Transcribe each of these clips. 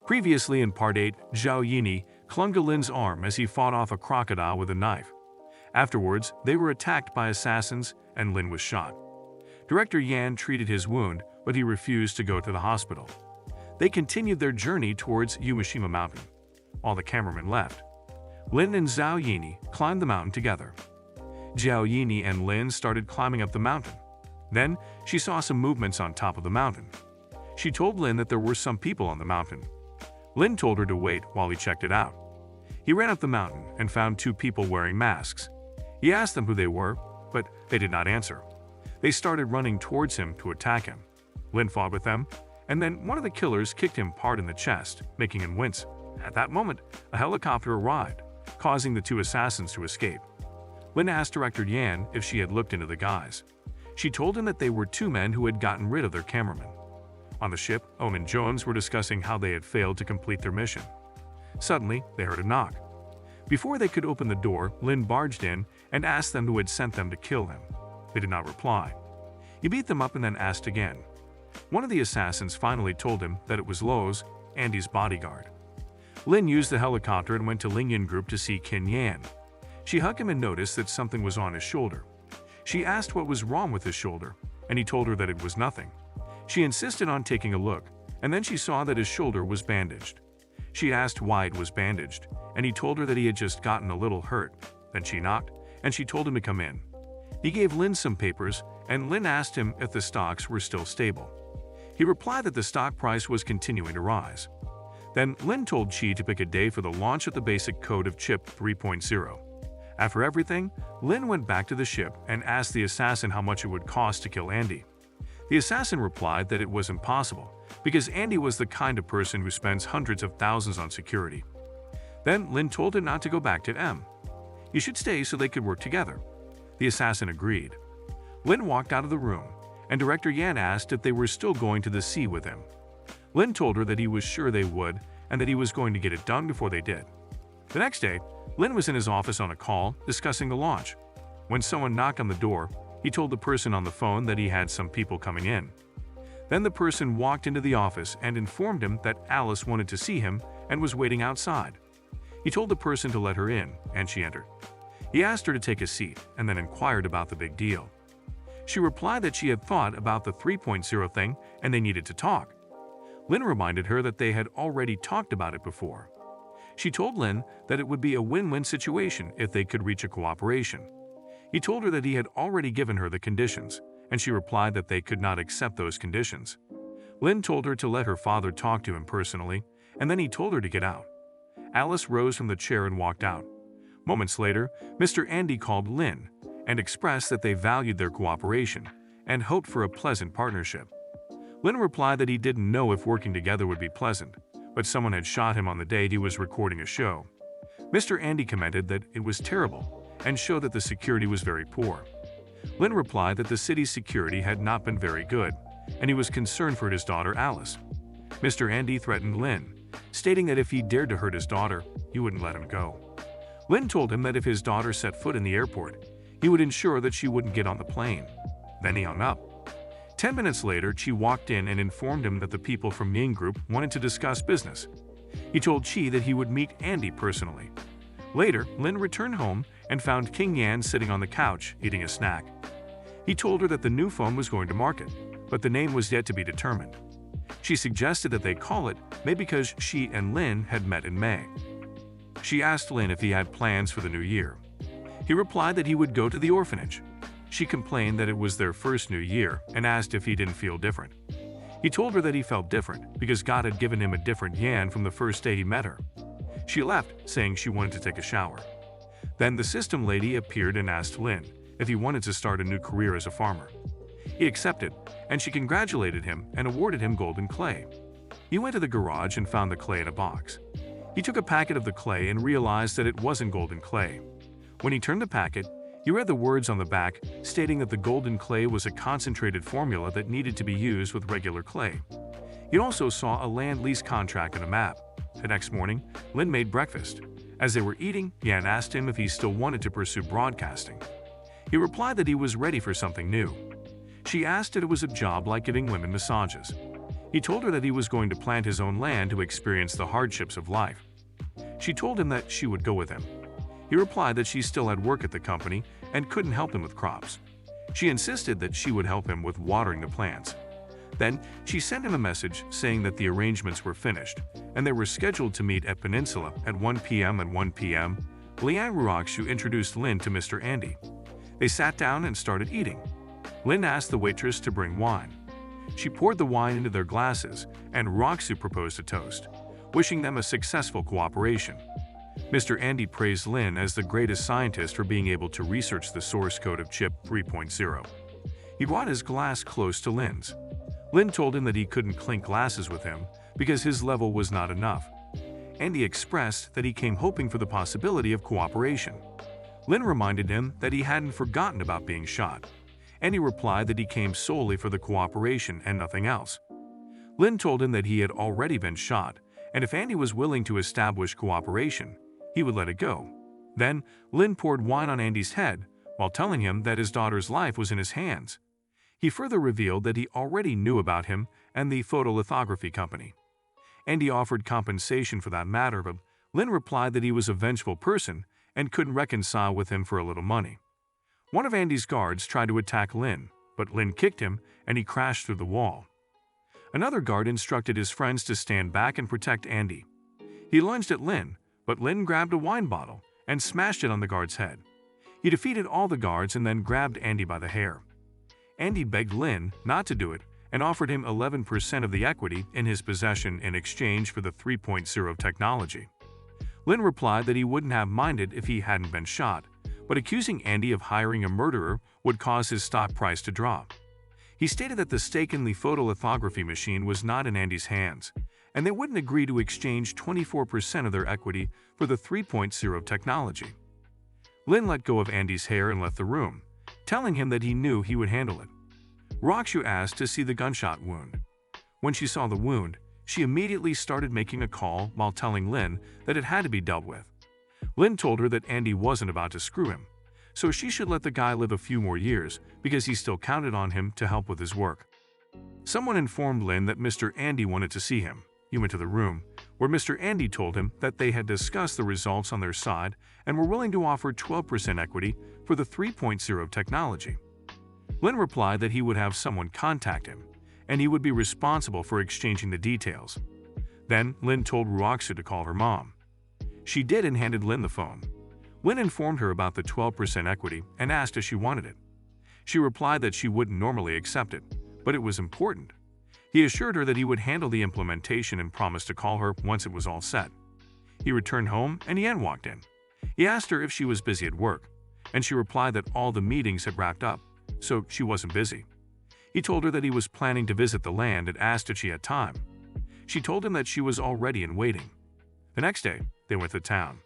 Previously in Part 8, Zhao Yini clung to Lin's arm as he fought off a crocodile with a knife. Afterwards, they were attacked by assassins and Lin was shot. Director Yan treated his wound, but he refused to go to the hospital. They continued their journey towards Umeshima Mountain. While the cameraman left, Lin and Zhao Yini climbed the mountain together. Zhao Yini and Lin started climbing up the mountain. Then, she saw some movements on top of the mountain. She told Lin that there were some people on the mountain. Lin told her to wait while he checked it out. He ran up the mountain and found two people wearing masks. He asked them who they were, but they did not answer. They started running towards him to attack him. Lin fought with them, and then one of the killers kicked him hard in the chest, making him wince. At that moment, a helicopter arrived, causing the two assassins to escape. Lin asked Director Yan if she had looked into the guys. She told him that they were two men who had gotten rid of their cameraman. On the ship, Ohm and Jones were discussing how they had failed to complete their mission. Suddenly, they heard a knock. Before they could open the door, Lin barged in and asked them who had sent them to kill him. They did not reply. He beat them up and then asked again. One of the assassins finally told him that it was Lowe's, Andy's bodyguard. Lin used the helicopter and went to Lingyan Group to see Qin Yan. She hugged him and noticed that something was on his shoulder. She asked what was wrong with his shoulder, and he told her that it was nothing. She insisted on taking a look, and then she saw that his shoulder was bandaged. She asked why it was bandaged, and he told her that he had just gotten a little hurt. Then she knocked, and she told him to come in. He gave Lin some papers, and Lin asked him if the stocks were still stable. He replied that the stock price was continuing to rise. Then Lin told Chi to pick a day for the launch of the basic code of Chip 3.0. After everything, Lin went back to the ship and asked the assassin how much it would cost to kill Andy. The assassin replied that it was impossible, because Andy was the kind of person who spends hundreds of thousands on security. Then Lin told him not to go back to M. He should stay so they could work together. The assassin agreed. Lin walked out of the room, and Director Yan asked if they were still going to the sea with him. Lin told her that he was sure they would, and that he was going to get it done before they did. The next day, Lin was in his office on a call, discussing the launch. When someone knocked on the door, he told the person on the phone that he had some people coming in. Then the person walked into the office and informed him that Alice wanted to see him and was waiting outside. He told the person to let her in, and she entered. He asked her to take a seat and then inquired about the big deal. She replied that she had thought about the 3.0 thing and they needed to talk. Lin reminded her that they had already talked about it before. She told Lin that it would be a win-win situation if they could reach a cooperation. He told her that he had already given her the conditions, and she replied that they could not accept those conditions. Lin told her to let her father talk to him personally, and then he told her to get out. Alice rose from the chair and walked out. Moments later, Mr. Andy called Lin and expressed that they valued their cooperation and hoped for a pleasant partnership. Lin replied that he didn't know if working together would be pleasant, but someone had shot him on the day he was recording a show. Mr. Andy commented that it was terrible and showed that the security was very poor. Lin replied that the city's security had not been very good, and he was concerned for his daughter Alice. Mr. Andy threatened Lin, stating that if he dared to hurt his daughter, he wouldn't let him go. Lin told him that if his daughter set foot in the airport, he would ensure that she wouldn't get on the plane. Then he hung up. 10 minutes later, Chi walked in and informed him that the people from Ning Group wanted to discuss business. He told Chi that he would meet Andy personally. Later, Lin returned home and found King Yan sitting on the couch, eating a snack. He told her that the new phone was going to market, but the name was yet to be determined. She suggested that they call it May because she and Lin had met in May. She asked Lin if he had plans for the new year. He replied that he would go to the orphanage. She complained that it was their first new year and asked if he didn't feel different. He told her that he felt different because God had given him a different Yan from the first day he met her. She left, saying she wanted to take a shower. Then the system lady appeared and asked Lin if he wanted to start a new career as a farmer. He accepted, and she congratulated him and awarded him golden clay. He went to the garage and found the clay in a box. He took a packet of the clay and realized that it wasn't golden clay. When he turned the packet, he read the words on the back stating that the golden clay was a concentrated formula that needed to be used with regular clay. He also saw a land lease contract and a map. The next morning, Lin made breakfast. As they were eating, Yan asked him if he still wanted to pursue broadcasting. He replied that he was ready for something new. She asked if it was a job like giving women massages. He told her that he was going to plant his own land to experience the hardships of life. She told him that she would go with him. He replied that she still had work at the company and couldn't help him with crops. She insisted that she would help him with watering the plants. Then, she sent him a message saying that the arrangements were finished, and they were scheduled to meet at Peninsula at 1 p.m. At 1 p.m., Liang Ruoxu introduced Lin to Mr. Andy. They sat down and started eating. Lin asked the waitress to bring wine. She poured the wine into their glasses, and Ruoxu proposed a toast, wishing them a successful cooperation. Mr. Andy praised Lin as the greatest scientist for being able to research the source code of Chip 3.0. He brought his glass close to Lin's. Lin told him that he couldn't clink glasses with him because his level was not enough. Andy expressed that he came hoping for the possibility of cooperation. Lin reminded him that he hadn't forgotten about being shot. Andy replied that he came solely for the cooperation and nothing else. Lin told him that he had already been shot, and if Andy was willing to establish cooperation, he would let it go. Then, Lin poured wine on Andy's head while telling him that his daughter's life was in his hands. He further revealed that he already knew about him and the photolithography company. Andy offered compensation for that matter, but Lin replied that he was a vengeful person and couldn't reconcile with him for a little money. One of Andy's guards tried to attack Lin, but Lin kicked him and he crashed through the wall. Another guard instructed his friends to stand back and protect Andy. He lunged at Lin, but Lin grabbed a wine bottle and smashed it on the guard's head. He defeated all the guards and then grabbed Andy by the hair. Andy begged Lin not to do it and offered him 11% of the equity in his possession in exchange for the 3.0 technology. Lin replied that he wouldn't have minded if he hadn't been shot, but accusing Andy of hiring a murderer would cause his stock price to drop. He stated that the stake in the photolithography machine was not in Andy's hands, and they wouldn't agree to exchange 24% of their equity for the 3.0 technology. Lin let go of Andy's hair and left the room, telling him that he knew he would handle it. Ruoxu asked to see the gunshot wound. When she saw the wound, she immediately started making a call while telling Lin that it had to be dealt with. Lin told her that Andy wasn't about to screw him, so she should let the guy live a few more years because he still counted on him to help with his work. Someone informed Lin that Mr. Andy wanted to see him. He went to the room, where Mr. Andy told him that they had discussed the results on their side and were willing to offer 12% equity for the 3.0 technology. Lin replied that he would have someone contact him, and he would be responsible for exchanging the details. Then, Lin told Ruoxu to call her mom. She did and handed Lin the phone. Lin informed her about the 12% equity and asked if she wanted it. She replied that she wouldn't normally accept it, but it was important. He assured her that he would handle the implementation and promised to call her once it was all set. He returned home and Yan walked in. He asked her if she was busy at work, and she replied that all the meetings had wrapped up, so she wasn't busy. He told her that he was planning to visit the land and asked if she had time. She told him that she was already in waiting. The next day, they went to town.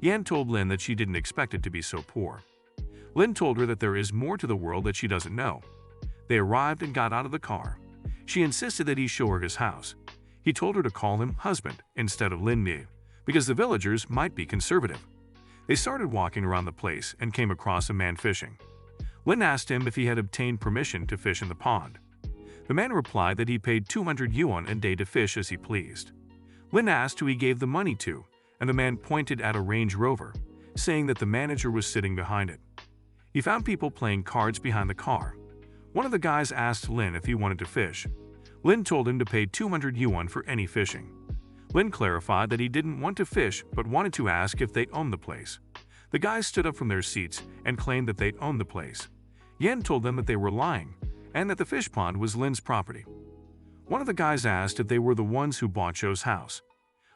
Yan told Lin that she didn't expect it to be so poor. Lin told her that there is more to the world that she doesn't know. They arrived and got out of the car. She insisted that he show her his house. He told her to call him husband instead of Lin Mi, because the villagers might be conservative. They started walking around the place and came across a man fishing. Lin asked him if he had obtained permission to fish in the pond. The man replied that he paid 200 yuan a day to fish as he pleased. Lin asked who he gave the money to, and the man pointed at a Range Rover, saying that the manager was sitting behind it. He found people playing cards behind the car. One of the guys asked Lin if he wanted to fish. Lin told him to pay 200 yuan for any fishing. Lin clarified that he didn't want to fish but wanted to ask if they owned the place. The guys stood up from their seats and claimed that they owned the place. Yan told them that they were lying and that the fish pond was Lin's property. One of the guys asked if they were the ones who bought Zhou's house.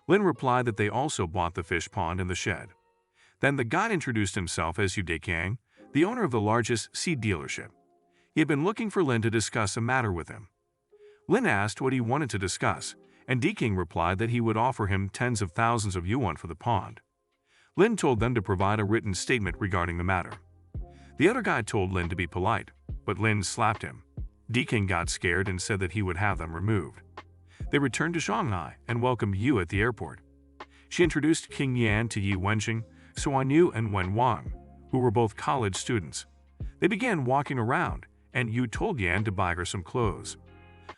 Lin replied that they also bought the fish pond and the shed. Then the guy introduced himself as Yu Deqiang, the owner of the largest seed dealership. He had been looking for Lin to discuss a matter with him. Lin asked what he wanted to discuss, and Deqiang replied that he would offer him tens of thousands of yuan for the pond. Lin told them to provide a written statement regarding the matter. The other guy told Lin to be polite, but Lin slapped him. Deqiang got scared and said that he would have them removed. They returned to Shanghai and welcomed Yu at the airport. She introduced King Yan to Yi Wenxing, Suan Yu, and Wen Wang, who were both college students. They began walking around, and Yu told Yan to buy her some clothes.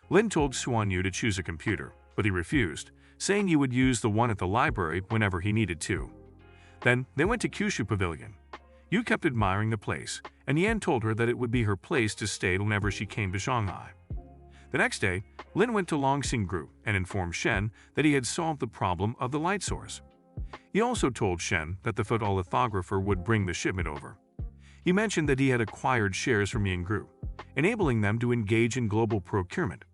Lin told Suan Yu to choose a computer, but he refused, saying he would use the one at the library whenever he needed to. Then they went to Kyushu Pavilion. Yu kept admiring the place, and Yan told her that it would be her place to stay whenever she came to Shanghai. The next day, Lin went to Longsing Group and informed Shen that he had solved the problem of the light source. He also told Shen that the photolithographer would bring the shipment over. He mentioned that he had acquired shares from Yin Group, enabling them to engage in global procurement.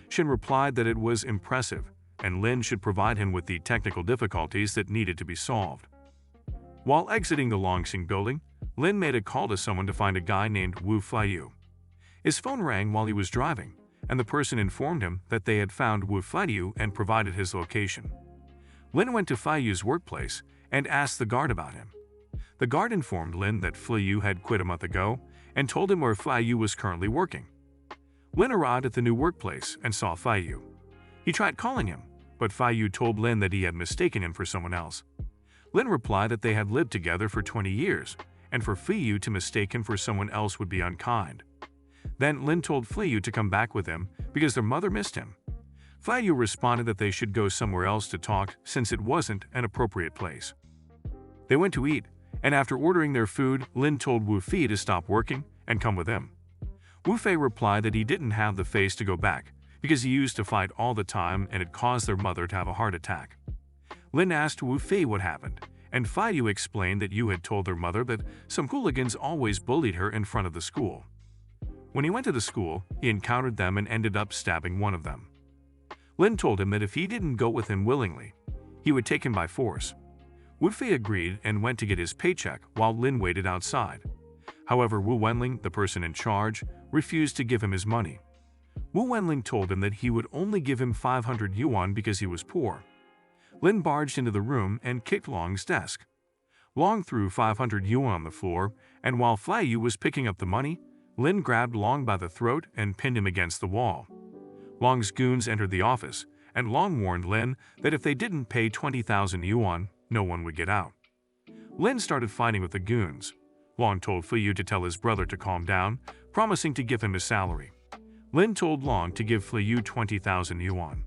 Shen replied that it was impressive, and Lin should provide him with the technical difficulties that needed to be solved. While exiting the Longsing building, Lin made a call to someone to find a guy named Wu Feiyu. His phone rang while he was driving, and the person informed him that they had found Wu Feiyu and provided his location. Lin went to Feiyu's workplace and asked the guard about him. The guard informed Lin that Feiyu had quit a month ago and told him where Feiyu was currently working. Lin arrived at the new workplace and saw Feiyu. He tried calling him, but Feiyu told Lin that he had mistaken him for someone else. Lin replied that they had lived together for 20 years, and for Feiyu to mistake him for someone else would be unkind. Then Lin told Feiyu to come back with him because their mother missed him. Feiyu responded that they should go somewhere else to talk since it wasn't an appropriate place. They went to eat, and after ordering their food, Lin told Wu Fei to stop working and come with him. Wu Fei replied that he didn't have the face to go back because he used to fight all the time and it caused their mother to have a heart attack. Lin asked Wu Fei what happened, and Feiyu explained that Yu had told their mother that some hooligans always bullied her in front of the school. When he went to the school, he encountered them and ended up stabbing one of them. Lin told him that if he didn't go with him willingly, he would take him by force. Wu Fei agreed and went to get his paycheck while Lin waited outside. However, Wu Wenling, the person in charge, refused to give him his money. Wu Wenling told him that he would only give him 500 yuan because he was poor. Lin barged into the room and kicked Long's desk. Long threw 500 yuan on the floor, and while Feiyu was picking up the money, Lin grabbed Long by the throat and pinned him against the wall. Long's goons entered the office, and Long warned Lin that if they didn't pay 20,000 yuan, no one would get out. Lin started fighting with the goons. Long told Feiyu to tell his brother to calm down, promising to give him his salary. Lin told Long to give Feiyu 20,000 yuan.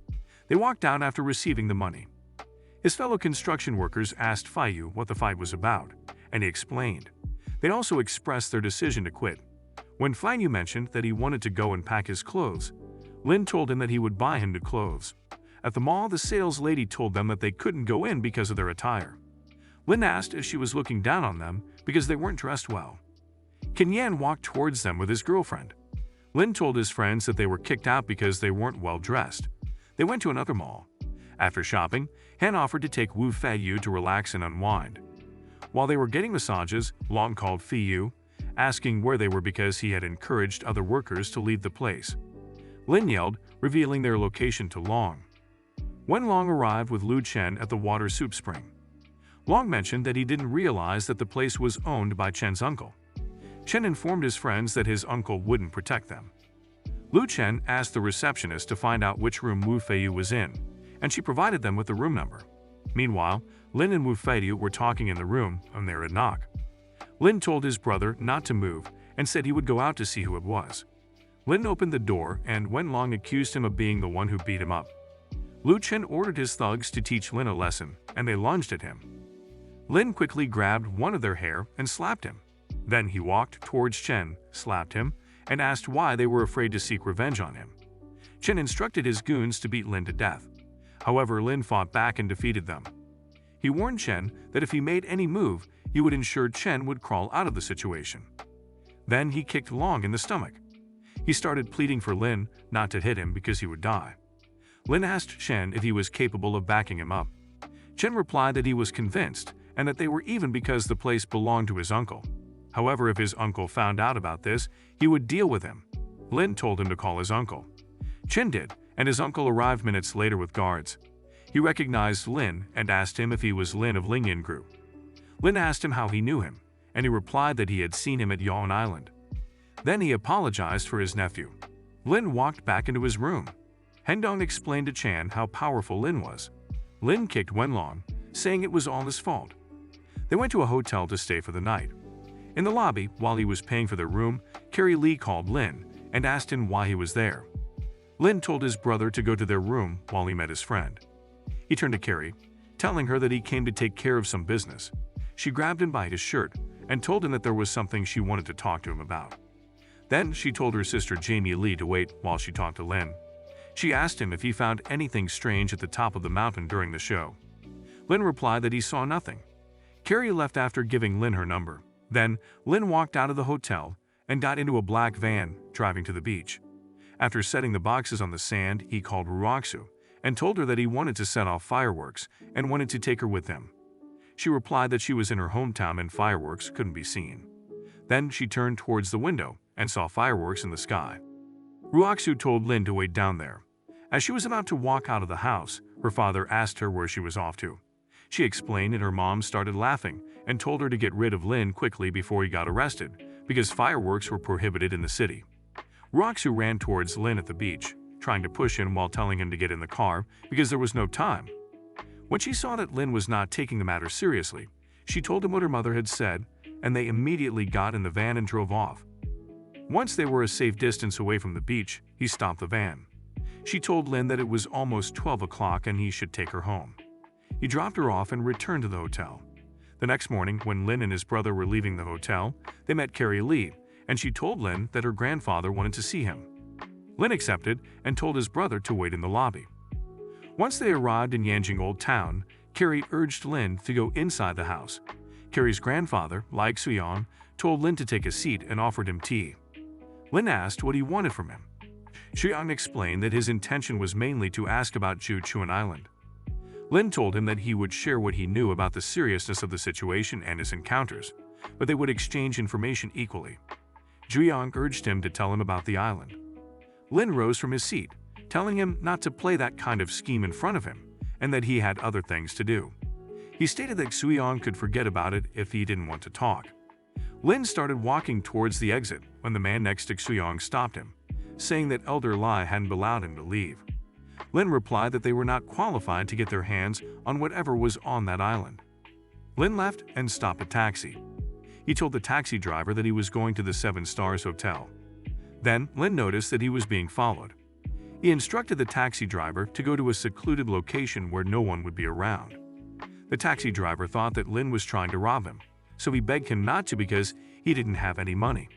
They walked out after receiving the money. His fellow construction workers asked Feiyu what the fight was about, and he explained. They also expressed their decision to quit. When Feiyu mentioned that he wanted to go and pack his clothes, Lin told him that he would buy him new clothes. At the mall, the sales lady told them that they couldn't go in because of their attire. Lin asked if she was looking down on them because they weren't dressed well. Ken Yan walked towards them with his girlfriend. Lin told his friends that they were kicked out because they weren't well dressed. They went to another mall. After shopping, Han offered to take Wu Feiyu to relax and unwind. While they were getting massages, Long called Feiyu, asking where they were because he had encouraged other workers to leave the place. Lin yelled, revealing their location to Long. When Long arrived with Lu Chen at the water soup spring, Long mentioned that he didn't realize that the place was owned by Chen's uncle. Chen informed his friends that his uncle wouldn't protect them. Lu Chen asked the receptionist to find out which room Wu Feiyu was in, and she provided them with the room number. Meanwhile, Lin and Wu Feiyu were talking in the room when they heard a knock. Lin told his brother not to move and said he would go out to see who it was. Lin opened the door, and when Long accused him of being the one who beat him up, Lu Chen ordered his thugs to teach Lin a lesson, and they lunged at him. Lin quickly grabbed one of their hair and slapped him. Then he walked towards Chen, slapped him, and asked why they were afraid to seek revenge on him. Chen instructed his goons to beat Lin to death. However, Lin fought back and defeated them. He warned Chen that if he made any move, he would ensure Chen would crawl out of the situation. Then he kicked Long in the stomach. He started pleading for Lin not to hit him because he would die. Lin asked Chen if he was capable of backing him up. Chen replied that he was convinced and that they were even because the place belonged to his uncle. However, if his uncle found out about this, he would deal with him. Lin told him to call his uncle. Chen did, and his uncle arrived minutes later with guards. He recognized Lin and asked him if he was Lin of Lingyan Group. Lin asked him how he knew him, and he replied that he had seen him at Yawn Island. Then he apologized for his nephew. Lin walked back into his room. Hendong explained to Chan how powerful Lin was. Lin kicked Wenlong, saying it was all his fault. They went to a hotel to stay for the night. In the lobby, while he was paying for their room, Carrie Lee called Lin and asked him why he was there. Lin told his brother to go to their room while he met his friend. He turned to Carrie, telling her that he came to take care of some business. She grabbed him by his shirt and told him that there was something she wanted to talk to him about. Then she told her sister Jamie Lee to wait while she talked to Lin. She asked him if he found anything strange at the top of the mountain during the show. Lin replied that he saw nothing. Carrie left after giving Lin her number. Then, Lin walked out of the hotel and got into a black van, driving to the beach. After setting the boxes on the sand, he called Ruaksu and told her that he wanted to set off fireworks and wanted to take her with him. She replied that she was in her hometown and fireworks couldn't be seen. Then she turned towards the window and saw fireworks in the sky. Ruaksu told Lin to wait down there. As she was about to walk out of the house, her father asked her where she was off to. She explained and her mom started laughing and told her to get rid of Lin quickly before he got arrested, because fireworks were prohibited in the city. Ruaksu ran towards Lin at the beach, trying to push him while telling him to get in the car because there was no time. When she saw that Lin was not taking the matter seriously, she told him what her mother had said, and they immediately got in the van and drove off. Once they were a safe distance away from the beach, he stopped the van. She told Lin that it was almost 12 o'clock and he should take her home. He dropped her off and returned to the hotel. The next morning, when Lin and his brother were leaving the hotel, they met Carrie Lee, and she told Lin that her grandfather wanted to see him. Lin accepted and told his brother to wait in the lobby. Once they arrived in Yanjing Old Town, Carrie urged Lin to go inside the house. Carrie's grandfather, Lai Xuyong, told Lin to take a seat and offered him tea. Lin asked what he wanted from him. Xuyong explained that his intention was mainly to ask about Ju Chuan Island. Lin told him that he would share what he knew about the seriousness of the situation and his encounters, but they would exchange information equally. Xuyong urged him to tell him about the island. Lin rose from his seat, telling him not to play that kind of scheme in front of him, and that he had other things to do. He stated that Xuyong could forget about it if he didn't want to talk. Lin started walking towards the exit when the man next to Xuyong stopped him, saying that Elder Lai hadn't allowed him to leave. Lin replied that they were not qualified to get their hands on whatever was on that island. Lin left and stopped a taxi. He told the taxi driver that he was going to the 7 Stars Hotel. Then, Lin noticed that he was being followed. He instructed the taxi driver to go to a secluded location where no one would be around. The taxi driver thought that Lin was trying to rob him, so he begged him not to because he didn't have any money.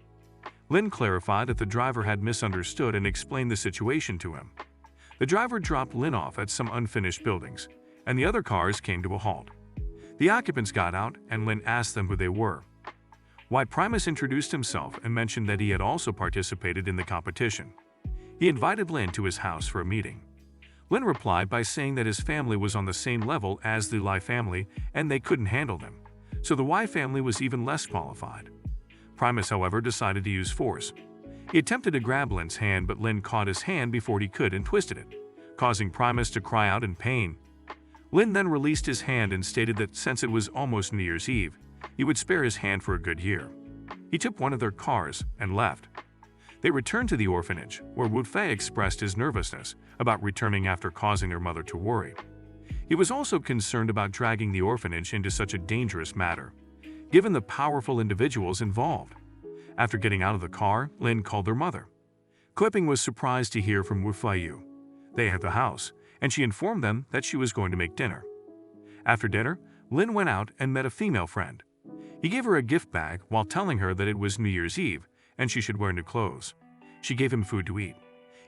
Lin clarified that the driver had misunderstood and explained the situation to him. The driver dropped Lin off at some unfinished buildings, and the other cars came to a halt. The occupants got out, and Lin asked them who they were. White Primus introduced himself and mentioned that he had also participated in the competition. He invited Lin to his house for a meeting. Lin replied by saying that his family was on the same level as the Lai family and they couldn't handle them, so the Y family was even less qualified. Primus, however, decided to use force. He attempted to grab Lin's hand, but Lin caught his hand before he could and twisted it, causing Primus to cry out in pain. Lin then released his hand and stated that since it was almost New Year's Eve, he would spare his hand for a good year. He took one of their cars and left. They returned to the orphanage, where Wu Fei expressed his nervousness about returning after causing their mother to worry. He was also concerned about dragging the orphanage into such a dangerous matter, given the powerful individuals involved. After getting out of the car, Lin called their mother. Kuiping was surprised to hear from Wu Feiyu. They had the house, and she informed them that she was going to make dinner. After dinner, Lin went out and met a female friend. He gave her a gift bag while telling her that it was New Year's Eve and she should wear new clothes. She gave him food to eat.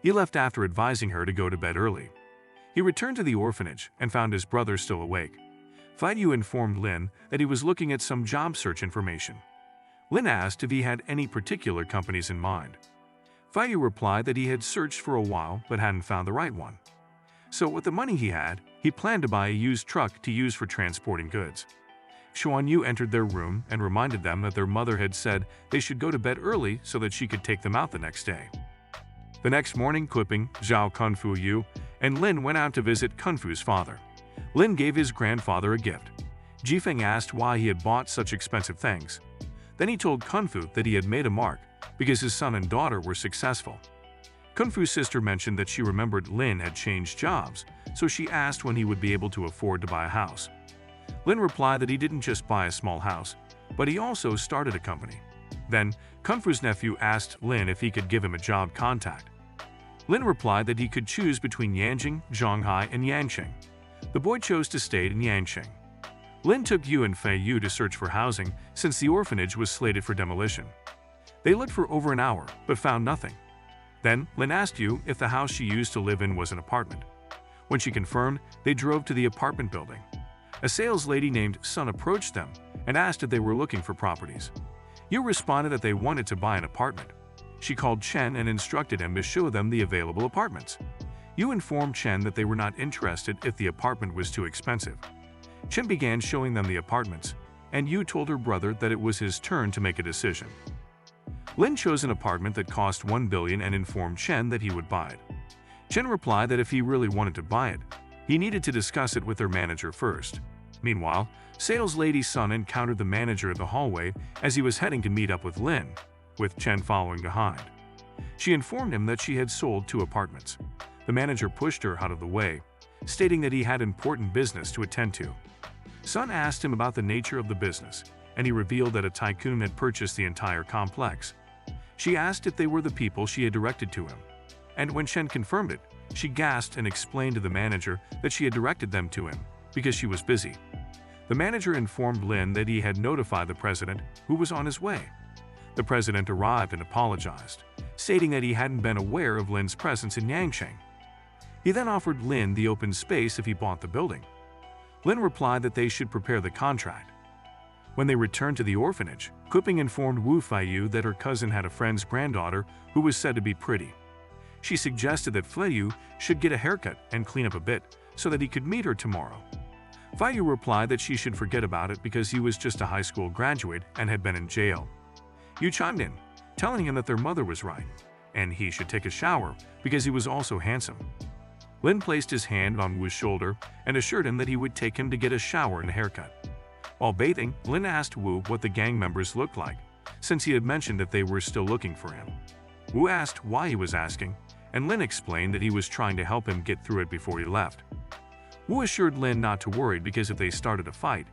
He left after advising her to go to bed early. He returned to the orphanage and found his brother still awake. Feiyu informed Lin that he was looking at some job search information. Lin asked if he had any particular companies in mind. Feiyu replied that he had searched for a while but hadn't found the right one. So with the money he had, he planned to buy a used truck to use for transporting goods. Xuan Yu entered their room and reminded them that their mother had said they should go to bed early so that she could take them out the next day. The next morning, Kuiping, Zhao Kunfu Yu, and Lin went out to visit Kunfu's father. Lin gave his grandfather a gift. Jifeng asked why he had bought such expensive things. Then he told Kunfu that he had made a mark because his son and daughter were successful. Kunfu's sister mentioned that she remembered Lin had changed jobs, so she asked when he would be able to afford to buy a house. Lin replied that he didn't just buy a small house, but he also started a company. Then, Kunfu's nephew asked Lin if he could give him a job contact. Lin replied that he could choose between Yanjing, Zhonghai, and Yanqing. The boy chose to stay in Yanqing. Lin took Yu and Fei Yu to search for housing since the orphanage was slated for demolition. They looked for over an hour, but found nothing. Then, Lin asked Yu if the house she used to live in was an apartment. When she confirmed, they drove to the apartment building. A sales lady named Sun approached them and asked if they were looking for properties. Yu responded that they wanted to buy an apartment. She called Chen and instructed him to show them the available apartments. Yu informed Chen that they were not interested if the apartment was too expensive. Chen began showing them the apartments, and Yu told her brother that it was his turn to make a decision. Lin chose an apartment that cost 1 billion and informed Chen that he would buy it. Chen replied that if he really wanted to buy it, he needed to discuss it with their manager first. Meanwhile, sales lady Sun encountered the manager in the hallway as he was heading to meet up with Lin, with Chen following behind. She informed him that she had sold 2 apartments. The manager pushed her out of the way, stating that he had important business to attend to. Sun asked him about the nature of the business, and he revealed that a tycoon had purchased the entire complex. She asked if they were the people she had directed to him, and when Chen confirmed it, she gasped and explained to the manager that she had directed them to him because she was busy. The manager informed Lin that he had notified the president, who was on his way. The president arrived and apologized, stating that he hadn't been aware of Lin's presence in Yangcheng. He then offered Lin the open space if he bought the building. Lin replied that they should prepare the contract. When they returned to the orphanage, Kuping informed Wu Feiyu that her cousin had a friend's granddaughter who was said to be pretty. She suggested that Feiyu should get a haircut and clean up a bit so that he could meet her tomorrow. Feiyu replied that she should forget about it because he was just a high school graduate and had been in jail. Yu chimed in, telling him that their mother was right, and he should take a shower because he was also handsome. Lin placed his hand on Wu's shoulder and assured him that he would take him to get a shower and a haircut. While bathing, Lin asked Wu what the gang members looked like, since he had mentioned that they were still looking for him. Wu asked why he was asking, and Lin explained that he was trying to help him get through it before he left. Wu assured Lin not to worry because if they started a fight,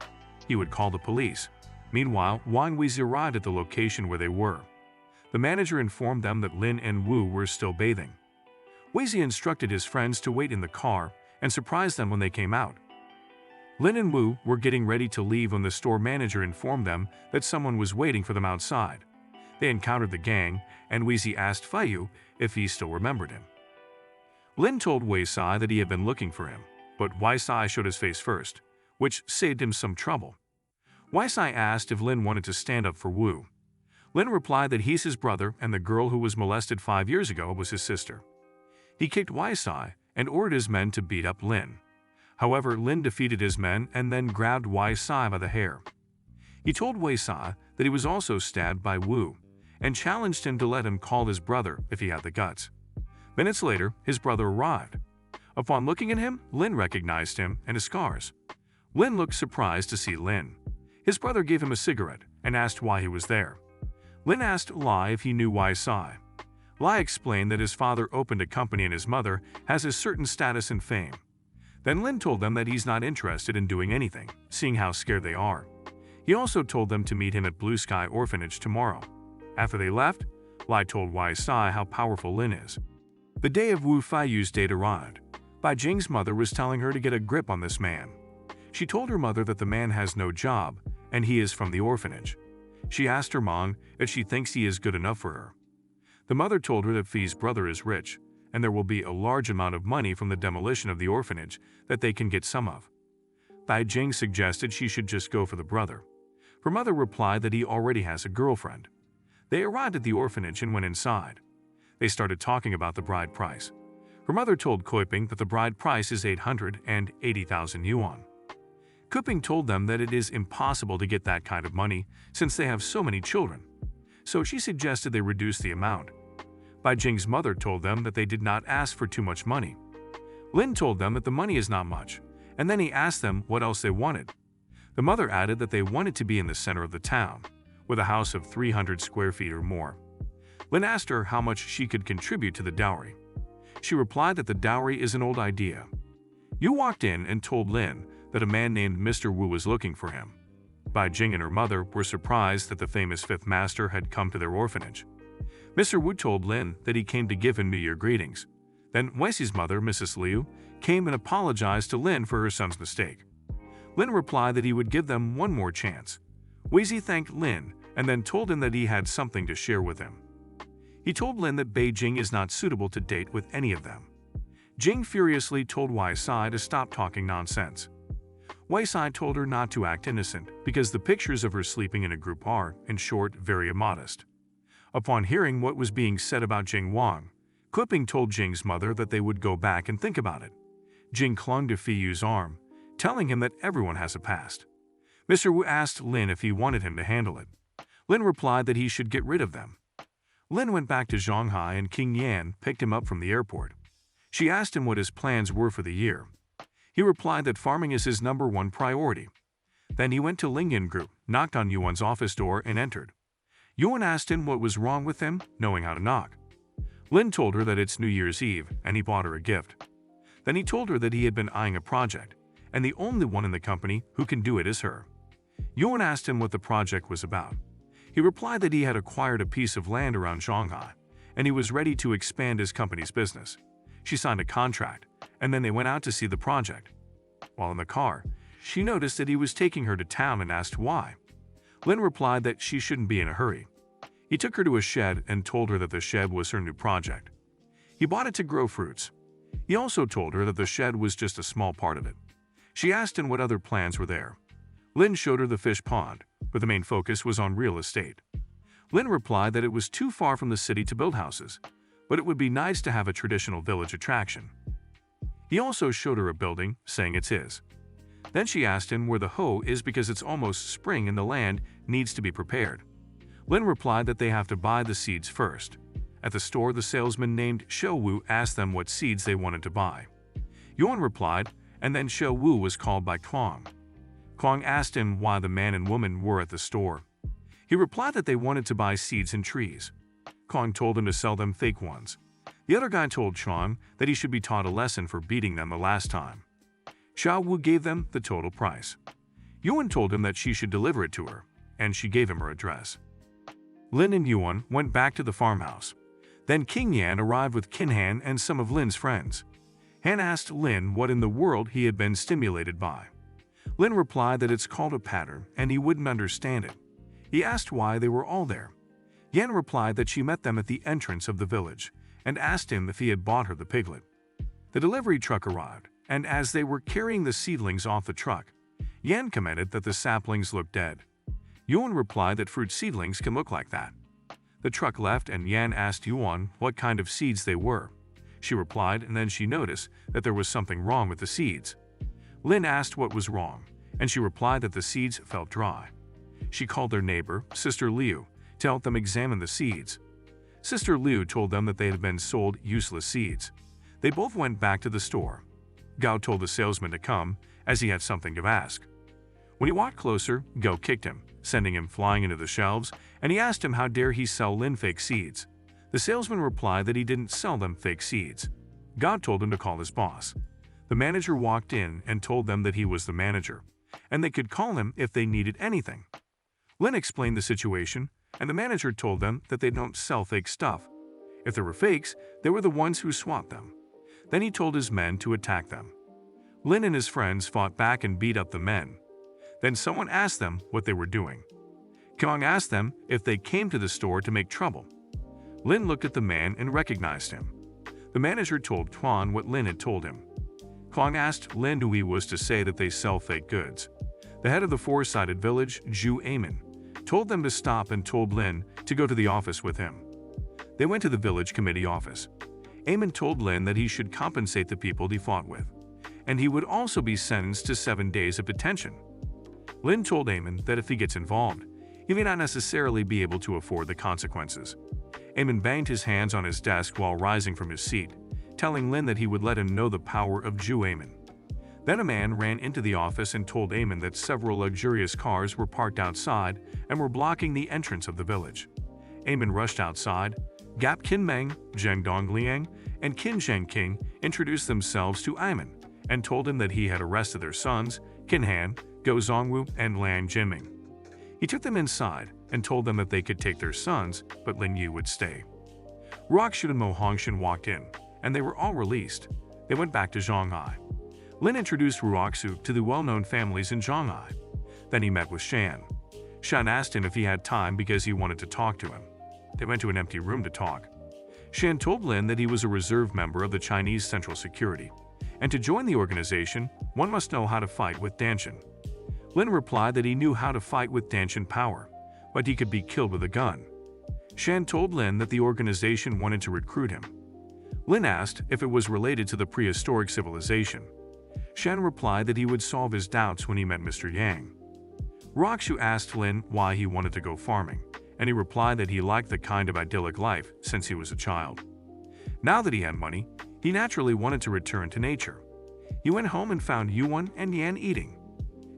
he would call the police. Meanwhile, Wang Weizi arrived at the location where they were. The manager informed them that Lin and Wu were still bathing. Weizi instructed his friends to wait in the car and surprised them when they came out. Lin and Wu were getting ready to leave when the store manager informed them that someone was waiting for them outside. They encountered the gang, and Weizi asked Feiyu if he still remembered him. Lin told Weisai that he had been looking for him, but Weisai showed his face first, which saved him some trouble. Weisai asked if Lin wanted to stand up for Wu. Lin replied that he's his brother and the girl who was molested 5 years ago was his sister. He kicked Weisai and ordered his men to beat up Lin. However, Lin defeated his men and then grabbed Weisai by the hair. He told Weisai that he was also stabbed by Wu and challenged him to let him call his brother if he had the guts. Minutes later, his brother arrived. Upon looking at him, Lin recognized him and his scars. Lin looked surprised to see Lin. His brother gave him a cigarette and asked why he was there. Lin asked Lai if he knew Weisai. Lai explained that his father opened a company and his mother has a certain status and fame. Then Lin told them that he's not interested in doing anything, seeing how scared they are. He also told them to meet him at Blue Sky Orphanage tomorrow. After they left, Lai told Weisai how powerful Lin is. The day of Wu Feiyu's date arrived. Bai Jing's mother was telling her to get a grip on this man. She told her mother that the man has no job and he is from the orphanage. She asked her mom if she thinks he is good enough for her. The mother told her that Fi's brother is rich, and there will be a large amount of money from the demolition of the orphanage that they can get some of. Bai Jing suggested she should just go for the brother. Her mother replied that he already has a girlfriend. They arrived at the orphanage and went inside. They started talking about the bride price. Her mother told Kuiping that the bride price is 880,000 yuan. Kuiping told them that it is impossible to get that kind of money since they have so many children. So she suggested they reduce the amount. Bai Jing's mother told them that they did not ask for too much money. Lin told them that the money is not much, and then he asked them what else they wanted. The mother added that they wanted to be in the center of the town, with a house of 300 square feet or more. Lin asked her how much she could contribute to the dowry. She replied that the dowry is an old idea. Yu walked in and told Lin that a man named Mr. Wu was looking for him. Bai Jing and her mother were surprised that the famous fifth master had come to their orphanage. Mr. Wu told Lin that he came to give him New Year greetings, Then Weixi's mother, Mrs. Liu, came and apologized to Lin for her son's mistake. Lin replied that he would give them one more chance. Weizi thanked Lin and then told him that he had something to share with him. He told Lin that Beijing is not suitable to date with any of them. Jing furiously told Weisai to stop talking nonsense. Weisai told her not to act innocent because the pictures of her sleeping in a group are, in short, very immodest. Upon hearing what was being said about Jing Wang, Kuiping told Jing's mother that they would go back and think about it. Jing clung to Fiyu's arm, telling him that everyone has a past. Mr. Wu asked Lin if he wanted him to handle it. Lin replied that he should get rid of them. Lin went back to Shanghai and King Yan picked him up from the airport. She asked him what his plans were for the year. He replied that farming is his #1 priority. Then he went to Lingyan Group, knocked on Yuan's office door and entered. Yuan asked him what was wrong with him, knowing how to knock. Lin told her that it's New Year's Eve and he bought her a gift. Then he told her that he had been eyeing a project, and the only one in the company who can do it is her. Yuan asked him what the project was about. He replied that he had acquired a piece of land around Shanghai, and he was ready to expand his company's business. She signed a contract, and then they went out to see the project. While in the car, she noticed that he was taking her to town and asked why. Lin replied that she shouldn't be in a hurry. He took her to a shed and told her that the shed was her new project. He bought it to grow fruits. He also told her that the shed was just a small part of it. She asked him what other plans were there. Lin showed her the fish pond, but the main focus was on real estate. Lin replied that it was too far from the city to build houses, but it would be nice to have a traditional village attraction. He also showed her a building, saying it's his. Then she asked him where the hoe is because it's almost spring and the land needs to be prepared. Lin replied that they have to buy the seeds first. At the store, the salesman named Shou Wu asked them what seeds they wanted to buy. Yuan replied, and then Shou Wu was called by Kwang. Kwang asked him why the man and woman were at the store. He replied that they wanted to buy seeds and trees. Kwang told him to sell them fake ones. The other guy told Chuang that he should be taught a lesson for beating them the last time. Xiao Wu gave them the total price. Yuan told him that she should deliver it to her, and she gave him her address. Lin and Yuan went back to the farmhouse. Then King Yan arrived with Qin Han and some of Lin's friends. Han asked Lin what in the world he had been stimulated by. Lin replied that it's called a pattern and he wouldn't understand it. He asked why they were all there. Yan replied that she met them at the entrance of the village and asked him if he had bought her the piglet. The delivery truck arrived, and as they were carrying the seedlings off the truck, Yan commented that the saplings looked dead. Yuan replied that fruit seedlings can look like that. The truck left and Yan asked Yuan what kind of seeds they were. She replied, and then she noticed that there was something wrong with the seeds. Lin asked what was wrong, and she replied that the seeds felt dry. She called their neighbor, Sister Liu, to help them examine the seeds. Sister Liu told them that they had been sold useless seeds. They both went back to the store. Gao told the salesman to come, as he had something to ask. When he walked closer, Gao kicked him, sending him flying into the shelves, and he asked him how dare he sell Lin fake seeds. The salesman replied that he didn't sell them fake seeds. Gao told him to call his boss. The manager walked in and told them that he was the manager, and they could call him if they needed anything. Lin explained the situation, and the manager told them that they don't sell fake stuff. If there were fakes, they were the ones who swapped them. Then he told his men to attack them. Lin and his friends fought back and beat up the men. Then someone asked them what they were doing. Kong asked them if they came to the store to make trouble. Lin looked at the man and recognized him. The manager told Tuan what Lin had told him. Kong asked Lin who he was to say that they sell fake goods. The head of the four-sided village, Zhu Amen, told them to stop and told Lin to go to the office with him. They went to the village committee office. Amen told Lin that he should compensate the people he fought with, and he would also be sentenced to 7 days of detention. Lin told Amen that if he gets involved, he may not necessarily be able to afford the consequences. Amen banged his hands on his desk while rising from his seat, telling Lin that he would let him know the power of Zhu Amen. Then a man ran into the office and told Amen that several luxurious cars were parked outside and were blocking the entrance of the village. Amen rushed outside. Gap Qin Meng, Zheng Dongliang, and Qin Zhengqing introduced themselves to Amen and told him that he had arrested their sons, Qin Han, Go Zongwu, and Liang Jinming. He took them inside and told them that they could take their sons, but Lin Yu would stay. Rockshu and Mo Hongshan walked in, and they were all released. They went back to Shanghai. Lin introduced Ruoxu to the well-known families in Shanghai. Then he met with Shan. Shan asked him if he had time because he wanted to talk to him. They went to an empty room to talk. Shan told Lin that he was a reserve member of the Chinese Central Security, and to join the organization, one must know how to fight with Danshin. Lin replied that he knew how to fight with Danshin power, but he could be killed with a gun. Shan told Lin that the organization wanted to recruit him. Lin asked if it was related to the prehistoric civilization. Shan replied that he would solve his doubts when he met Mr. Yang. Roxu asked Lin why he wanted to go farming, and he replied that he liked the kind of idyllic life since he was a child. Now that he had money, he naturally wanted to return to nature. He went home and found Yuan and Yan eating.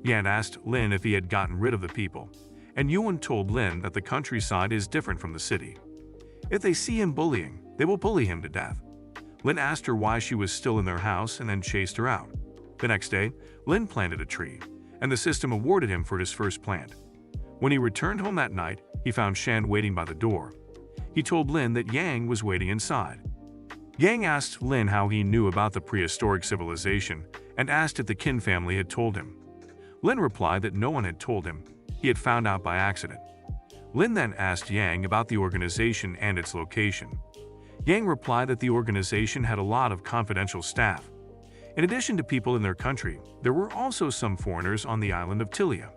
Yan asked Lin if he had gotten rid of the people, and Yuan told Lin that the countryside is different from the city. If they see him bullying, they will bully him to death. Lin asked her why she was still in their house and then chased her out. The next day, Lin planted a tree, and the system awarded him for his first plant. When he returned home that night, he found Shan waiting by the door. He told Lin that Yang was waiting inside. Yang asked Lin how he knew about the prehistoric civilization and asked if the Qin family had told him. Lin replied that no one had told him. He had found out by accident. Lin then asked Yang about the organization and its location. Yang replied that the organization had a lot of confidential staff. In addition to people in their country, there were also some foreigners on the island of Tilia.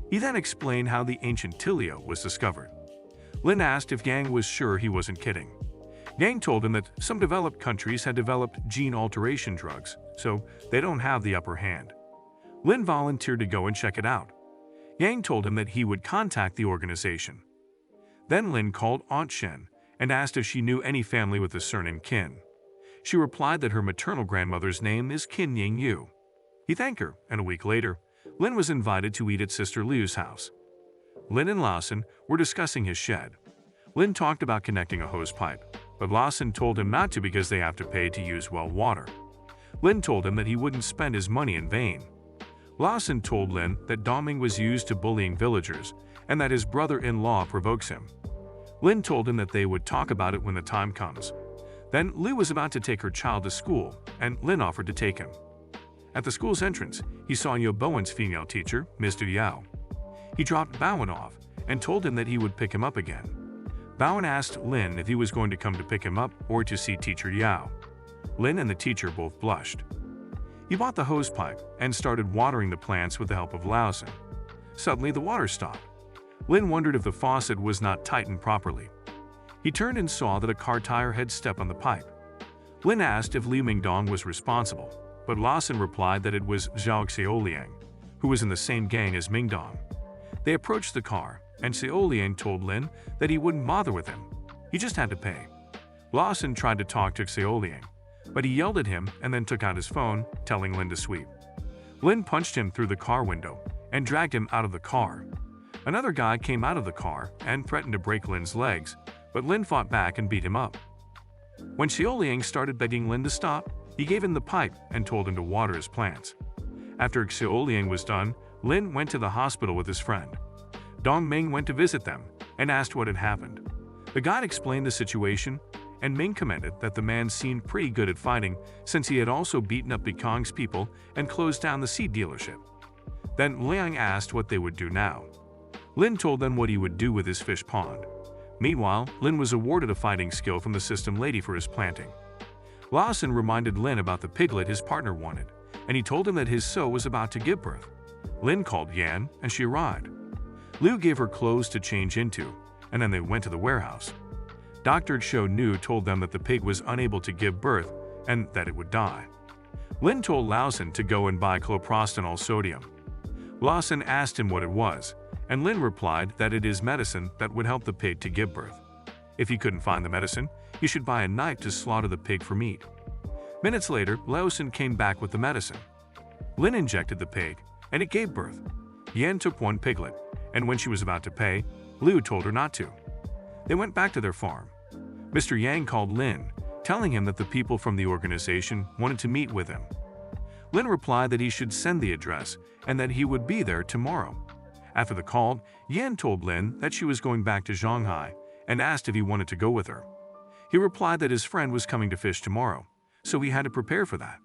He then explained how the ancient Tilia was discovered. Lin asked if Yang was sure he wasn't kidding. Yang told him that some developed countries had developed gene alteration drugs, so they don't have the upper hand. Lin volunteered to go and check it out. Yang told him that he would contact the organization. Then Lin called Aunt Shen and asked if she knew any family with the surname Qin. She replied that her maternal grandmother's name is Qin Ying Yu. He thanked her, and a week later, Lin was invited to eat at Sister Liu's house. Lin and Lawson were discussing his shed. Lin talked about connecting a hose pipe, but Lawson told him not to because they have to pay to use well water. Lin told him that he wouldn't spend his money in vain. Lawson told Lin that doming was used to bullying villagers and that his brother-in-law provokes him. Lin told him that they would talk about it when the time comes. Then Liu was about to take her child to school, and Lin offered to take him. At the school's entrance, he saw Yo Bowen's female teacher, Mr. Yao. He dropped Bowen off and told him that he would pick him up again. Bowen asked Lin if he was going to come to pick him up or to see Teacher Yao. Lin and the teacher both blushed. He bought the hose pipe and started watering the plants with the help of Lawson. Suddenly, the water stopped. Lin wondered if the faucet was not tightened properly. He turned and saw that a car tire had stepped on the pipe. Lin asked if Liu Mingdong was responsible, but Lawson replied that it was Zhao Xiaoliang, who was in the same gang as Mingdong. They approached the car, and Xiaoliang told Lin that he wouldn't bother with him. He just had to pay. Lawson tried to talk to Xiaoliang, but he yelled at him and then took out his phone, telling Lin to sweep. Lin punched him through the car window and dragged him out of the car. Another guy came out of the car and threatened to break Lin's legs, but Lin fought back and beat him up. When Xiaoliang started begging Lin to stop, he gave him the pipe and told him to water his plants. After Xiaoliang was done, Lin went to the hospital with his friend. Dong Ming went to visit them and asked what had happened. The guide explained the situation, and Ming commented that the man seemed pretty good at fighting since he had also beaten up Bikong's people and closed down the seed dealership. Then Liang asked what they would do now. Lin told them what he would do with his fish pond. Meanwhile, Lin was awarded a fighting skill from the system lady for his planting. Lawson reminded Lin about the piglet his partner wanted, and he told him that his sow was about to give birth. Lin called Yan, and she arrived. Liu gave her clothes to change into, and then they went to the warehouse. Dr. Cho Nu told them that the pig was unable to give birth and that it would die. Lin told Lawson to go and buy cloprostanol sodium. Lawson asked him what it was, and Lin replied that it is medicine that would help the pig to give birth. If he couldn't find the medicine, he should buy a knife to slaughter the pig for meat. Minutes later, Lawson came back with the medicine. Lin injected the pig, and it gave birth. Yan took one piglet, and when she was about to pay, Liu told her not to. They went back to their farm. Mr. Yang called Lin, telling him that the people from the organization wanted to meet with him. Lin replied that he should send the address and that he would be there tomorrow. After the call, Yan told Lin that she was going back to Shanghai and asked if he wanted to go with her. He replied that his friend was coming to fish tomorrow, so he had to prepare for that.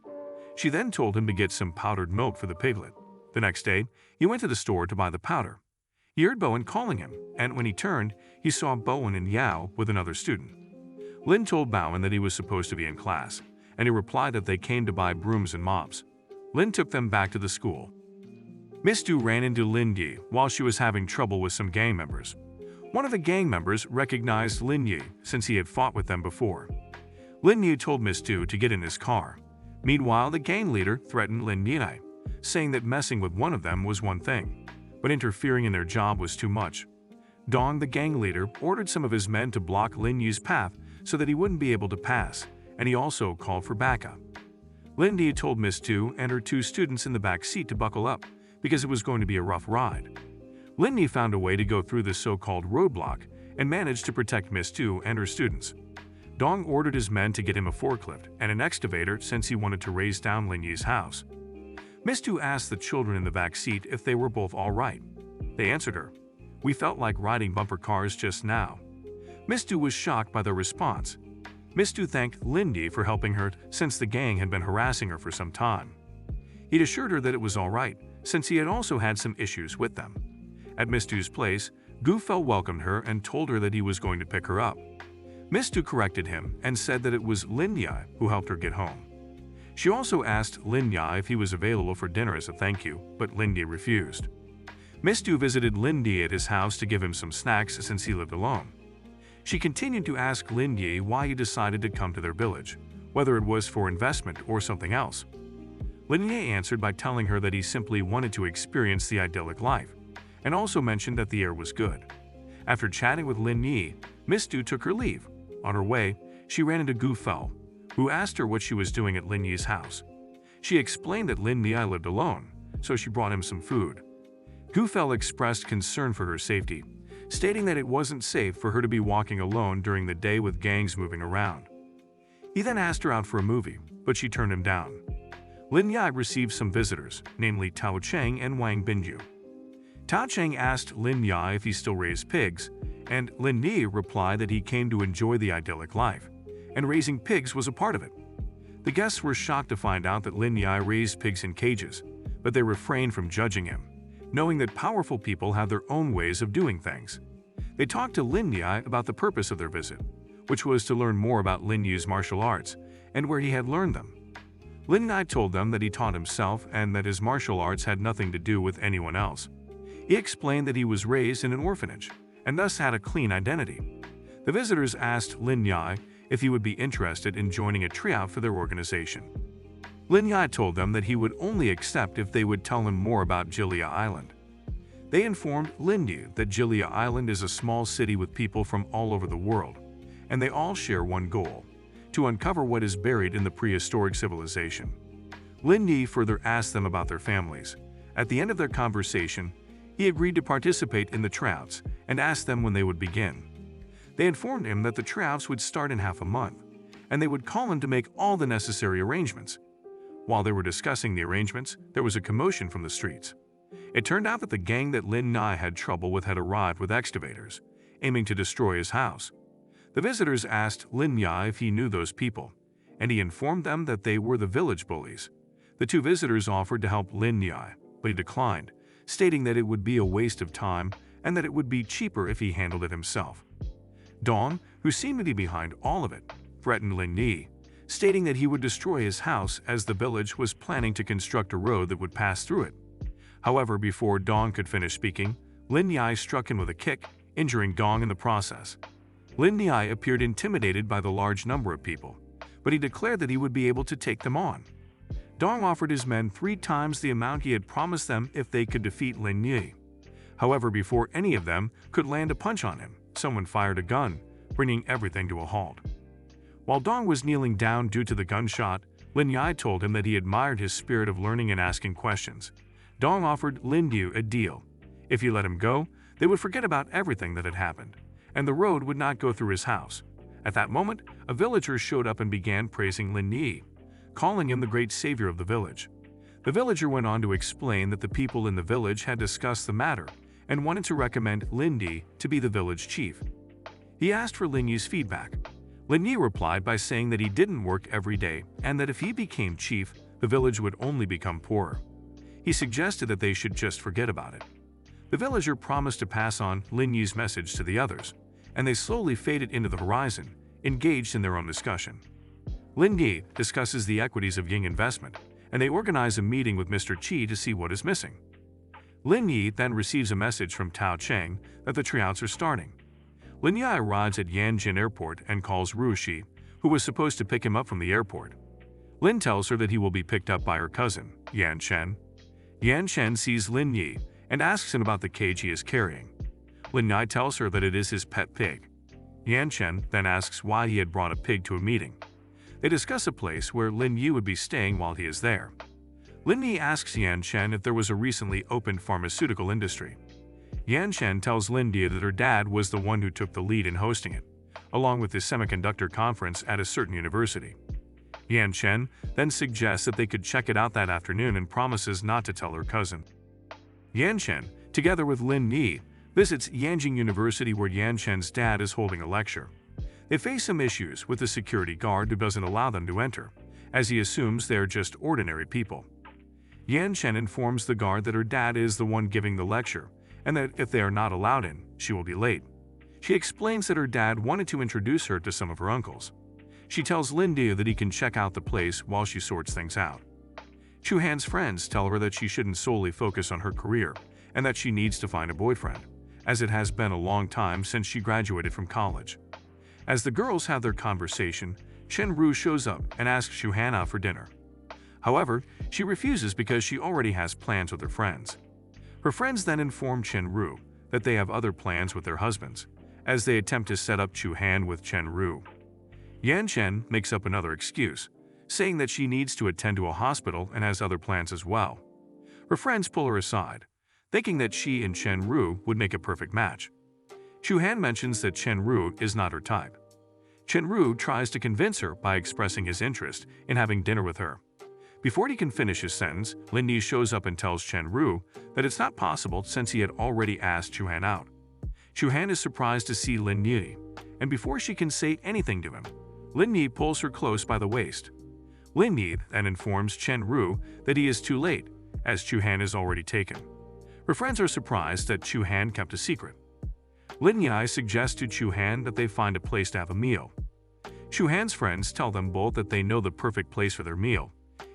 She then told him to get some powdered milk for the piglet. The next day, he went to the store to buy the powder. He heard Bowen calling him, and when he turned, he saw Bowen and Yao with another student. Lin told Bowen that he was supposed to be in class, and he replied that they came to buy brooms and mops. Lin took them back to the school. Miss Du ran into Lin Yi while she was having trouble with some gang members. One of the gang members recognized Lin Yi since he had fought with them before. Lin Yi told Miss Du to get in his car. Meanwhile, the gang leader threatened Lin Yi, saying that messing with one of them was one thing, but interfering in their job was too much. Dong, the gang leader, ordered some of his men to block Lin Yi's path so that he wouldn't be able to pass, and he also called for backup. Lin Yi told Miss Du and her two students in the back seat to buckle up, because it was going to be a rough ride. Lin Yi found a way to go through this so-called roadblock and managed to protect Miss Du and her students. Dong ordered his men to get him a forklift and an excavator since he wanted to raise down Lin Yi's house. Miss Du asked the children in the back seat if they were both all right. They answered her, "We felt like riding bumper cars just now." Miss Du was shocked by their response. Miss Du thanked Lin Yi for helping her since the gang had been harassing her for some time. He'd assured her that it was all right, since he had also had some issues with them. At Miss Du's place, Gu Fel welcomed her and told her that he was going to pick her up. Miss Du corrected him and said that it was Lin Yi who helped her get home. She also asked Lin Yi if he was available for dinner as a thank you, but Lin Yi refused. Miss Du visited Lin Yi at his house to give him some snacks since he lived alone. She continued to ask Lin Yi why he decided to come to their village, whether it was for investment or something else. Lin Yi answered by telling her that he simply wanted to experience the idyllic life, and also mentioned that the air was good. After chatting with Lin Yi, Miss Du took her leave. On her way, she ran into Gu Fel, who asked her what she was doing at Lin Yi's house. She explained that Lin Yi lived alone, so she brought him some food. Gu Fel expressed concern for her safety, stating that it wasn't safe for her to be walking alone during the day with gangs moving around. He then asked her out for a movie, but she turned him down. Lin Yi received some visitors, namely Tao Cheng and Wang Binju. Tao Cheng asked Lin Yi if he still raised pigs, and Lin Yi replied that he came to enjoy the idyllic life, and raising pigs was a part of it. The guests were shocked to find out that Lin Yi raised pigs in cages, but they refrained from judging him, knowing that powerful people have their own ways of doing things. They talked to Lin Yi about the purpose of their visit, which was to learn more about Lin Yi's martial arts and where he had learned them. Lin Yi told them that he taught himself and that his martial arts had nothing to do with anyone else. He explained that he was raised in an orphanage and thus had a clean identity. The visitors asked Lin Yi if he would be interested in joining a tryout for their organization. Lin Yi told them that he would only accept if they would tell him more about Jilia Island. They informed Lin Yi that Jilia Island is a small city with people from all over the world, and they all share one goal: to uncover what is buried in the prehistoric civilization. Lin Yi further asked them about their families. At the end of their conversation, he agreed to participate in the tryouts and asked them when they would begin. They informed him that the tryouts would start in half a month, and they would call him to make all the necessary arrangements. While they were discussing the arrangements, there was a commotion from the streets. It turned out that the gang that Lin Yi had trouble with had arrived with excavators, aiming to destroy his house. The visitors asked Lin Yi if he knew those people, and he informed them that they were the village bullies. The two visitors offered to help Lin Yi, but he declined, stating that it would be a waste of time and that it would be cheaper if he handled it himself. Dong, who seemed to be behind all of it, threatened Lin Yi, stating that he would destroy his house as the village was planning to construct a road that would pass through it. However, before Dong could finish speaking, Lin Yi struck him with a kick, injuring Dong in the process. Lin Yi appeared intimidated by the large number of people, but he declared that he would be able to take them on. Dong offered his men 3 times the amount he had promised them if they could defeat Lin Yi. However, before any of them could land a punch on him, someone fired a gun, bringing everything to a halt. While Dong was kneeling down due to the gunshot, Lin Yi told him that he admired his spirit of learning and asking questions. Dong offered Lin Yi a deal. If he let him go, they would forget about everything that had happened, and the road would not go through his house. At that moment, a villager showed up and began praising Lin Yi, calling him the great savior of the village. The villager went on to explain that the people in the village had discussed the matter and wanted to recommend Lin Yi to be the village chief. He asked for Lin Yi's feedback. Lin Yi replied by saying that he didn't work every day and that if he became chief, the village would only become poorer. He suggested that they should just forget about it. The villager promised to pass on Lin Yi's message to the others, and they slowly faded into the horizon, engaged in their own discussion. Lin Yi discusses the equities of Ying investment, and they organize a meeting with Mr. Qi to see what is missing. Lin Yi then receives a message from Tao Cheng that the tryouts are starting. Lin Yi arrives at Yanjin Airport and calls Ru Shi, who was supposed to pick him up from the airport. Lin tells her that he will be picked up by her cousin, Yan Chen. Yan Chen sees Lin Yi and asks him about the cage he is carrying. Lin Yi tells her that it is his pet pig. Yan Chen then asks why he had brought a pig to a meeting. They discuss a place where Lin Yi would be staying while he is there. Lin Yi asks Yan Chen if there was a recently opened pharmaceutical industry. Yan Chen tells Lin Yi that her dad was the one who took the lead in hosting it, along with the semiconductor conference at a certain university. Yan Chen then suggests that they could check it out that afternoon and promises not to tell her cousin. Yan Chen, together with Lin Yi, visits Yanjing University where Yan Chen's dad is holding a lecture. They face some issues with the security guard who doesn't allow them to enter, as he assumes they are just ordinary people. Yan Chen informs the guard that her dad is the one giving the lecture, and that if they are not allowed in, she will be late. She explains that her dad wanted to introduce her to some of her uncles. She tells Lin Yi that he can check out the place while she sorts things out. Chu Han's friends tell her that she shouldn't solely focus on her career, and that she needs to find a boyfriend, as it has been a long time since she graduated from college. As the girls have their conversation, Chen Ru shows up and asks Chu Han out for dinner. However, she refuses because she already has plans with her friends. Her friends then inform Chen Ru that they have other plans with their husbands, as they attempt to set up Chu Han with Chen Ru. Yan Chen makes up another excuse, saying that she needs to attend to a hospital and has other plans as well. Her friends pull her aside, thinking that she and Chen Ru would make a perfect match. Chu Han mentions that Chen Ru is not her type. Chen Ru tries to convince her by expressing his interest in having dinner with her. Before he can finish his sentence, Lin Yi shows up and tells Chen Ru that it's not possible since he had already asked Chu Han out. Chu Han is surprised to see Lin Yi, and before she can say anything to him, Lin Yi pulls her close by the waist. Lin Yi then informs Chen Ru that he is too late, as Chu Han is already taken. Her friends are surprised that Chu Han kept a secret. Lin Yi suggests to Chu Han that they find a place to have a meal. Chu Han's friends tell them both that they know the perfect place for their meal,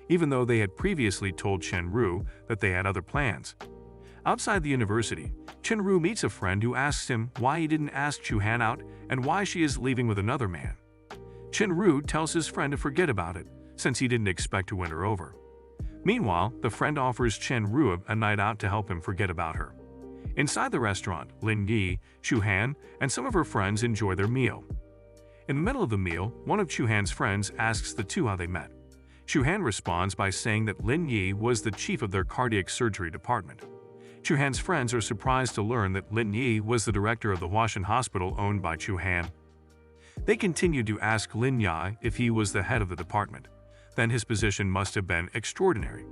even though they had previously told Chen Ru that they had other plans. Outside the university, Chen Ru meets a friend who asks him why he didn't ask Chu Han out and why she is leaving with another man. Chen Ru tells his friend to forget about it, since he didn't expect to win her over. Meanwhile, the friend offers Chen Ru a night out to help him forget about her. Inside the restaurant, Lin Yi, Chu Han, and some of her friends enjoy their meal. In the middle of the meal, one of Chu Han's friends asks the two how they met. Chu Han responds by saying that Lin Yi was the chief of their cardiac surgery department. Chu Han's friends are surprised to learn that Lin Yi was the director of the Huashan Hospital owned by Chu Han. They continue to ask Lin Yi if he was the head of the department. Then his position must have been extraordinary.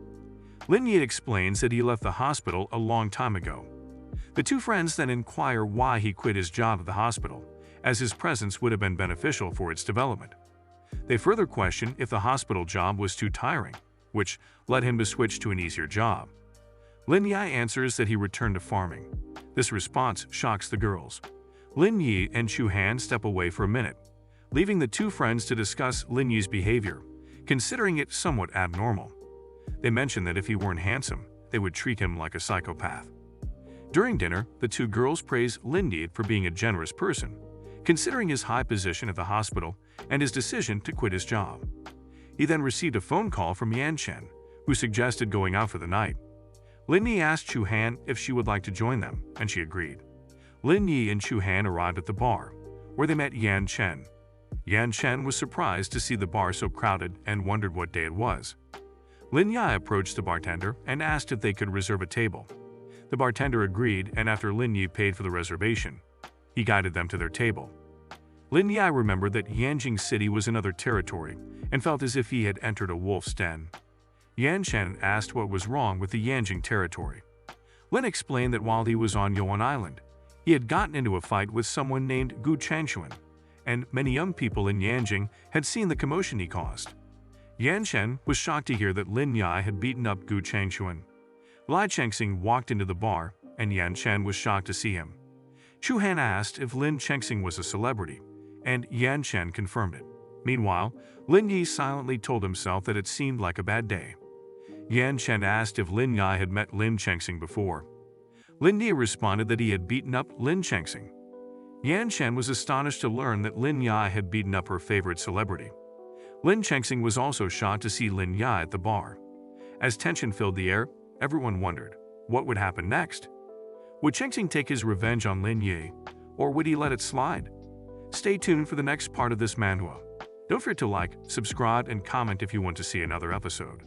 Lin Yi explains that he left the hospital a long time ago. The two friends then inquire why he quit his job at the hospital, as his presence would have been beneficial for its development. They further question if the hospital job was too tiring, which led him to switch to an easier job. Lin Yi answers that he returned to farming. This response shocks the girls. Lin Yi and Chu Han step away for a minute, leaving the two friends to discuss Lin Yi's behavior, considering it somewhat abnormal. They mention that if he weren't handsome, they would treat him like a psychopath. During dinner, the two girls praise Lin Yi for being a generous person, considering his high position at the hospital and his decision to quit his job. He then received a phone call from Yan Chen, who suggested going out for the night. Lin Yi asked Chu Han if she would like to join them, and she agreed. Lin Yi and Chu Han arrived at the bar, where they met Yan Chen. Yan Chen was surprised to see the bar so crowded and wondered what day it was. Lin Yi approached the bartender and asked if they could reserve a table. The bartender agreed, and after Lin Yi paid for the reservation, he guided them to their table. Lin Yi remembered that Yanjing City was another territory and felt as if he had entered a wolf's den. Yan Chen asked what was wrong with the Yanjing territory. Lin explained that while he was on Yuan Island, he had gotten into a fight with someone named Gu Chanshuan, and many young people in Yanjing had seen the commotion he caused. Yan Chen was shocked to hear that Lin Yai had beaten up Gu Changxuan. Lai Chengxing walked into the bar, and Yan Chen was shocked to see him. Chu Han asked if Lin Chengxing was a celebrity, and Yan Chen confirmed it. Meanwhile, Lin Yi silently told himself that it seemed like a bad day. Yan Chen asked if Lin Yi had met Lin Chengxing before. Lin Yi responded that he had beaten up Lin Chengxing. Yan Chen was astonished to learn that Lin Yi had beaten up her favorite celebrity. Lin Chengxing was also shocked to see Lin Yi at the bar. As tension filled the air, everyone wondered, what would happen next? Would Chengxing take his revenge on Lin Yi, or would he let it slide? Stay tuned for the next part of this manhwa. Don't forget to like, subscribe, and comment if you want to see another episode.